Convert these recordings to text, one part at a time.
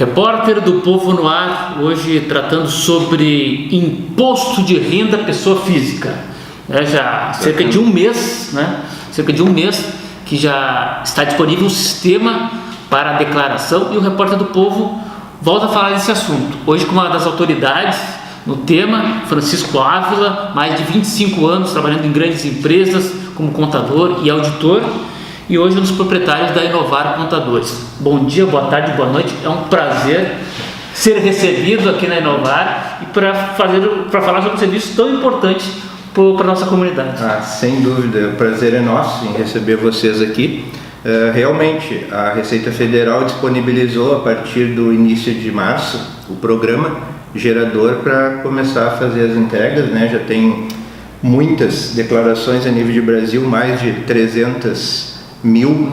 Repórter do Povo no Ar, hoje tratando sobre imposto de renda pessoa física. Já cerca de um mês, que já está disponível o sistema para a declaração, e o Repórter do Povo volta a falar desse assunto. Hoje com uma das autoridades no tema, Francisco Ávila, mais de 25 anos trabalhando em grandes empresas como contador e auditor, e hoje um dos proprietários da Inovar Contadores. Bom dia, boa tarde, boa noite. É um prazer ser recebido aqui na Inovar e para falar sobre um serviço tão importante para a nossa comunidade. Sem dúvida, o prazer é nosso em receber vocês aqui. Realmente, a Receita Federal disponibilizou a partir do início de março o programa gerador para começar a fazer as entregas, Já tem muitas declarações a nível de Brasil, mais de 300 mil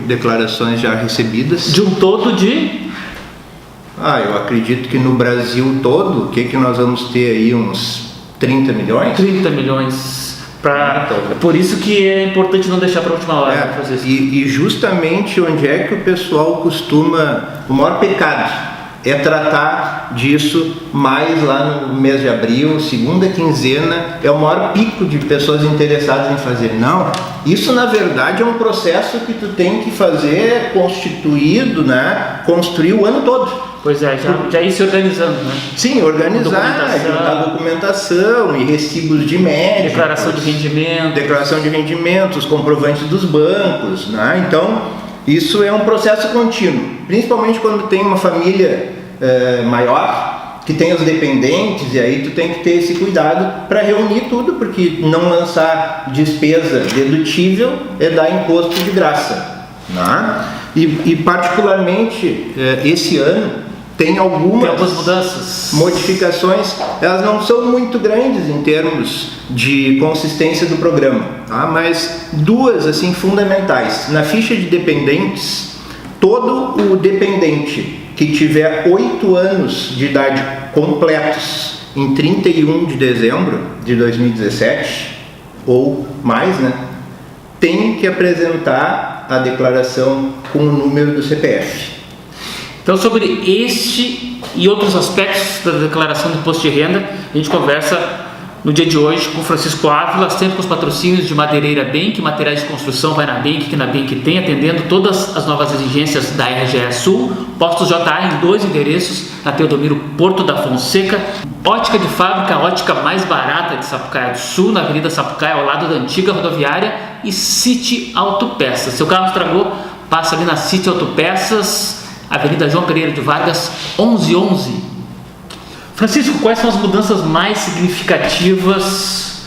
declarações já recebidas. De um todo de? Eu acredito que no Brasil todo, nós vamos ter aí uns 30 milhões? 30 milhões. Por isso que é importante não deixar para a última hora fazer isso. E justamente onde é que o pessoal costuma... O maior pecado é tratar disso mais lá no mês de abril, segunda quinzena, é o maior pico de pessoas interessadas em fazer. Não, isso na verdade é um processo que tu tem que fazer constituído, construir o ano todo. Pois é, já ir se organizando, Sim, organizar, juntar documentação e recibos de médicos. Declaração de rendimentos, comprovantes dos bancos, Então, isso é um processo contínuo, principalmente quando tem uma família maior, que tem os dependentes, e aí tu tem que ter esse cuidado para reunir tudo, porque não lançar despesa dedutível é dar imposto de graça. E particularmente esse ano tem algumas mudanças, modificações. Elas não são muito grandes em termos de consistência do programa, mas duas assim fundamentais. Na ficha de dependentes, todo o dependente que tiver 8 anos de idade completos em 31 de dezembro de 2017 ou mais, tem que apresentar a declaração com o número do CPF. Então, sobre este e outros aspectos da declaração do imposto de renda, a gente conversa no dia de hoje com Francisco Ávila, sempre com os patrocínios de Madeireira Bank, materiais de construção, vai na Bank, que na Bank tem, atendendo todas as novas exigências da RGE Sul, postos JA em 2 endereços, na Teodomiro Porto da Fonseca, ótica de fábrica, a ótica mais barata de Sapucaia do Sul, na Avenida Sapucaia, ao lado da antiga rodoviária, e City Autopeças. Seu carro estragou, passa ali na City Autopeças, Avenida João Pereira de Vargas, 1111. Francisco, quais são as mudanças mais significativas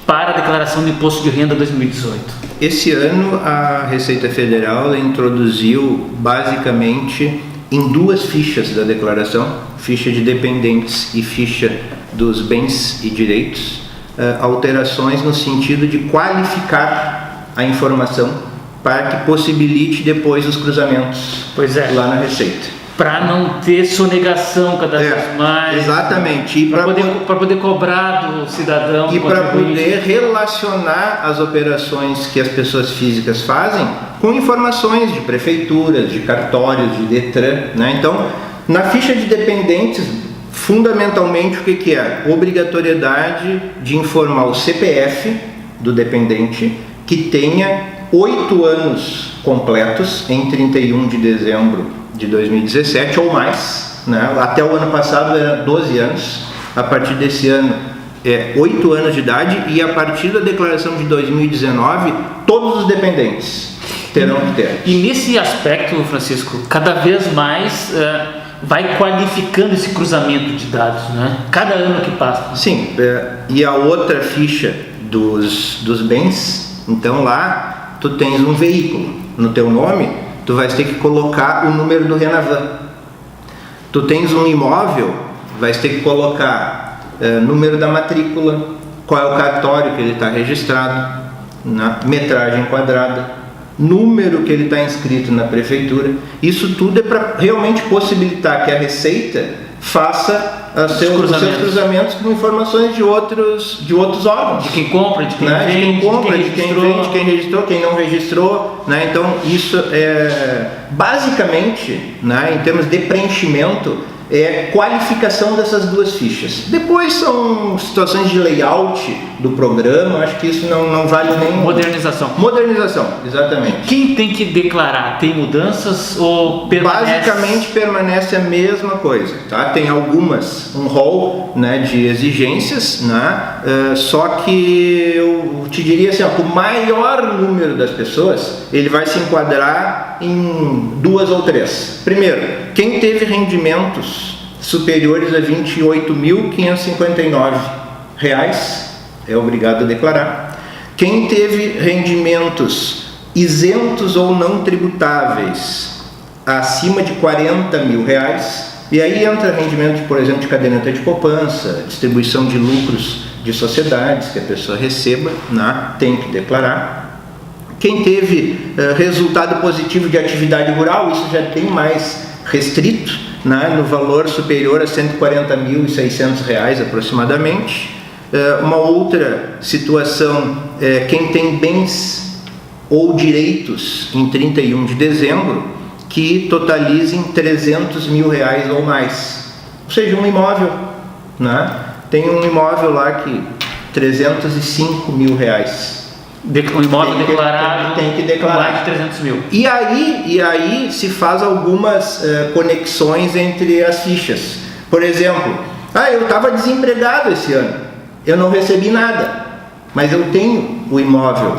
para a declaração do Imposto de Renda 2018? Esse ano a Receita Federal introduziu basicamente em 2 fichas da declaração, ficha de dependentes e ficha dos bens e direitos, alterações no sentido de qualificar a informação para que possibilite depois os cruzamentos lá na Receita. Para não ter sonegação cada vez mais. Exatamente. Para poder cobrar do cidadão. E para poder relacionar as operações que as pessoas físicas fazem com informações de prefeituras, de cartórios, de Detran. Então, na ficha de dependentes, fundamentalmente o que é? Obrigatoriedade de informar o CPF do dependente que tenha 8 anos completos em 31 de dezembro de 2017 ou mais, Até o ano passado era 12 anos, a partir desse ano é 8 anos de idade, e a partir da declaração de 2019 todos os dependentes terão que ter. E nesse aspecto, Francisco, cada vez mais vai qualificando esse cruzamento de dados, Cada ano que passa. Sim, e a outra ficha dos bens, então lá tu tens um veículo no teu nome, tu vais ter que colocar o número do Renavan. Tu tens um imóvel, vais ter que colocar número da matrícula, qual é o cartório que ele está registrado, metragem quadrada, número que ele está inscrito na prefeitura. Isso tudo é para realmente possibilitar que a Receita faça os seus cruzamentos com informações de outros órgãos. De quem compra, de quem vende, de quem compra, de quem vende, de quem registrou, quem não registrou. Né? Então, isso é basicamente, né, em termos de preenchimento, é qualificação dessas duas fichas. Depois são situações de layout do programa, acho que isso não vale nem... Modernização. Modernização, exatamente. Quem tem que declarar? Tem mudanças ou permanece? Basicamente permanece a mesma coisa, tá? Tem um rol, né, de exigências, né? Só que eu te diria assim, ó, o maior número das pessoas, ele vai se enquadrar em 2 ou 3. Primeiro, quem teve rendimentos superiores a R$ 28.559 é obrigado a declarar. Quem teve rendimentos isentos ou não tributáveis acima de R$ 40 mil, e aí entra rendimento, por exemplo, de caderneta de poupança, distribuição de lucros de sociedades que a pessoa receba, né, tem que declarar. Quem teve resultado positivo de atividade rural, isso já tem mais restrito, né, no valor superior a R$ 140.600 aproximadamente. Uma outra situação é quem tem bens ou direitos em 31 de dezembro que totalizem R$ 300 mil ou mais. Ou seja, um imóvel, né? Tem um imóvel lá que R$ 305 mil. O imóvel declarado tem que declarar mais de 300 mil. E aí se faz algumas conexões entre as fichas. Por exemplo, eu estava desempregado esse ano, eu não recebi nada, mas eu tenho o imóvel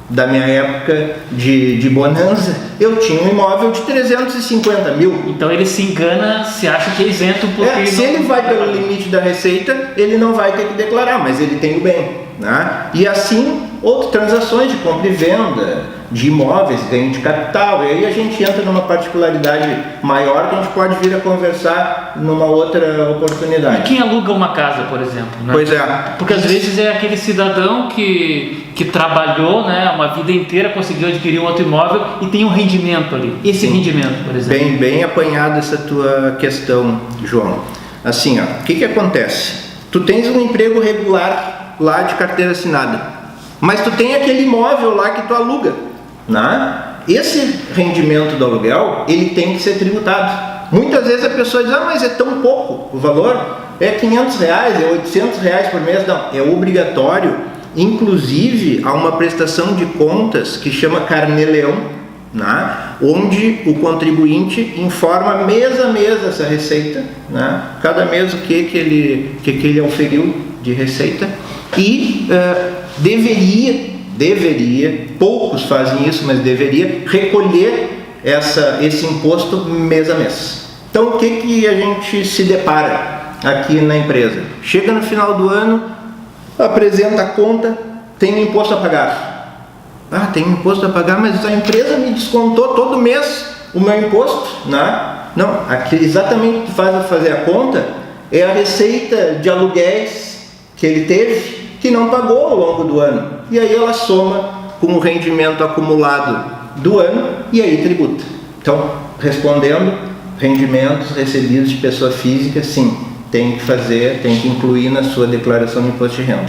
da minha época de bonança, eu tinha um imóvel de 350 mil. Então ele se engana, se acha que é isento porque... Se ele vai pelo limite da receita, ele não vai ter que declarar, mas ele tem o bem, né? E assim, outras transações de compra e venda, de imóveis, ganho de capital, e aí a gente entra numa particularidade maior que a gente pode vir a conversar numa outra oportunidade. E quem aluga uma casa, por exemplo? Né? Pois é. Porque às vezes é aquele cidadão que trabalhou, né, uma vida inteira, conseguiu adquirir um outro imóvel e tem um rendimento ali. Esse rendimento, por exemplo. Bem apanhada essa tua questão, João. Assim, o que acontece? Tu tens um emprego regular lá de carteira assinada, mas tu tem aquele imóvel lá que tu aluga, né? Esse rendimento do aluguel, ele tem que ser tributado. Muitas vezes a pessoa diz, mas é tão pouco o valor, é R$500, é R$800 por mês. Não, é obrigatório. Inclusive, há uma prestação de contas que chama Carnê-Leão, né? Onde o contribuinte informa mês a mês essa receita, né? Cada mês o que ele auferiu de receita, e deveria, poucos fazem isso, mas deveria recolher esse imposto mês a mês. Então, o que a gente se depara aqui na empresa? Chega no final do ano, apresenta a conta, tem um imposto a pagar. Tem um imposto a pagar, mas a empresa me descontou todo mês o meu imposto, né? Não, exatamente o que faz fazer a conta é a receita de aluguéis que ele teve, que não pagou ao longo do ano. E aí ela soma com o rendimento acumulado do ano e aí tributa. Então, respondendo, rendimentos recebidos de pessoa física, sim, tem que incluir na sua declaração de imposto de renda.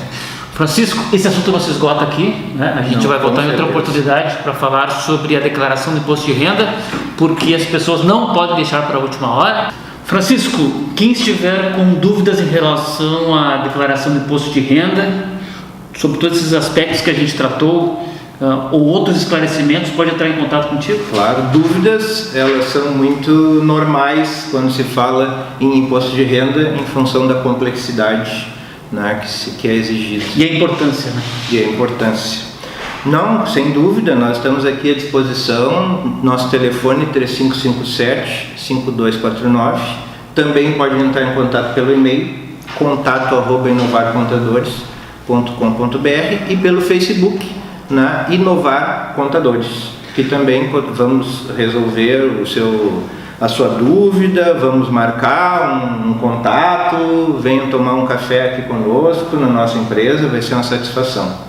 Francisco, esse assunto não se esgota aqui, né? A gente vai voltar em outra oportunidade para falar sobre a declaração do imposto de renda, porque as pessoas não podem deixar para a última hora. Francisco, quem estiver com dúvidas em relação à declaração do imposto de renda, sobre todos esses aspectos que a gente tratou, ou outros esclarecimentos, pode entrar em contato contigo? Claro, dúvidas, elas são muito normais quando se fala em imposto de renda em função da complexidade, né, que é exigida. E a importância, né? E a importância. Não, sem dúvida, nós estamos aqui à disposição, nosso telefone 3557-5249, também pode entrar em contato pelo e-mail, contato@inovarcontadores.com.br, e pelo Facebook, na Inovar Contadores, que também vamos resolver a sua dúvida, vamos marcar um contato, venham tomar um café aqui conosco na nossa empresa, vai ser uma satisfação.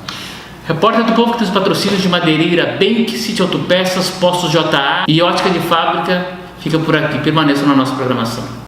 Repórter do Povo, que tem os patrocínios de Madeireira Bank, City Autopeças, Postos JA e Ótica de Fábrica, fica por aqui. Permaneçam na nossa programação.